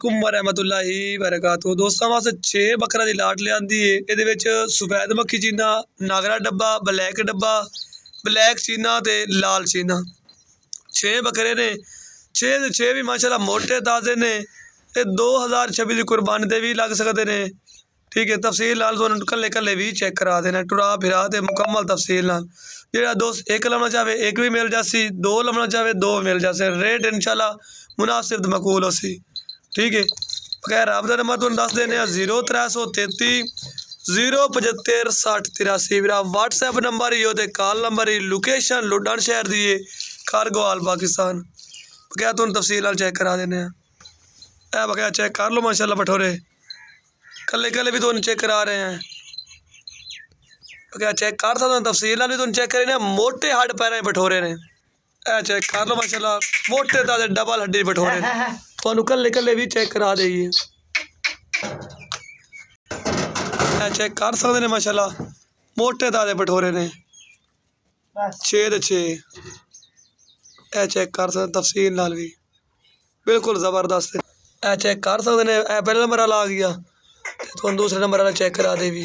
वालेकुम वरहमतुल्लाहि वबरकातुहू। दोस्तों वास्ते 6 बकरा की लाट लियांदी है। ये सफेद मक्खी चीना, नागरा डब्बा, ब्लैक चीना ते लाल चीना 6 बकरे ने। 6 ਦੇ 6 भी माशाल्लाह मोटे ताज़े ने। 2026 की कुर्बानी दे भी लग सकते हैं। ठीक है, तफसील नाल तुहानू कल्ले कल्ले भी चेक करा देना, टुरा फिरा ते मुकम्मल तफसील नाल। जेड़ा दोस्त एक लमना चाहे एक भी मिल जासी, 2 लमना चाहे 2 मिल जासे। रेट इंशाल्लाह मुनासिब मकबूल होसी। ठीक है, बगैर राबता नंबर तुहानू दस देने 0333 075 6083 मेरा व्हाट्सएप नंबर ही हो ते कॉल नंबर ही। लोकेशन लुडन शहर दी है, कारगोवाल पाकिस्तान। बगैर तुहानू तफसील नाल चेक करा देने। ए बगैर चेक कर लो माशाल्लाह भठोरे कल्ले कल्ले भी तुहानू चेक करा रहे हैं। बगैर चेक कर सकते तफसील नाल भी तुहानू चेक करे ने। मोटे हड्ड पैरें भठोरे ने। ए चेक कर लो माशाल्लाह मोटे ताजे डबल हड्डी भठोरे ने। तुहानू कल्ले कल्ले भी चेक करा देइए। चेक कर सकते हैं माशाल्लाह मोटे ताजे भठोरे ने 6 दे 6। ए चेक कर सकते तफसील नाल भी बिल्कुल ज़बरदस्त। ए चेक कर सकते हैं। ए पहले नंबर वाला आ गया तो दूसरे नंबर वाला चेक करा दे भी।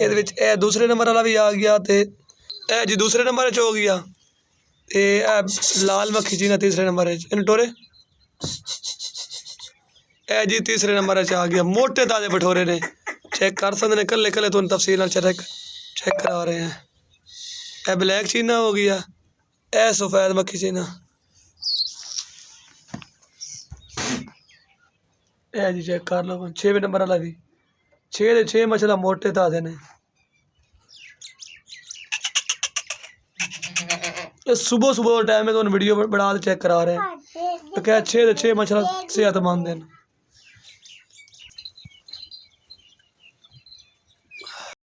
ये दूसरे नंबर वाला भी आ गया तो ए जी दूसरे नंबर हो गया। ते लाल मक्खी जी ना तीसरे नंबर इन टोरे। ए जी तीसरे नंबर आ गया। मोटे ताजे भठोरे ने। चेक कर सकते हैं कल्ले कल्ले तुम तफसील चेक करा रहे हैं। ए ब्लैक चीना हो गया, ए सफेद मक्खी चीना। ए जी चेक कर लो 6वें नंबर वाला भी। 6 दे 6 माशाल्लाह मोटे ताजे ने। सुबह सुबह टाइम में तो वीडियो बना चेक करा रहे हैं। तो क्या 6 दे 6 माशाल्लाह सेहतमंद हैं।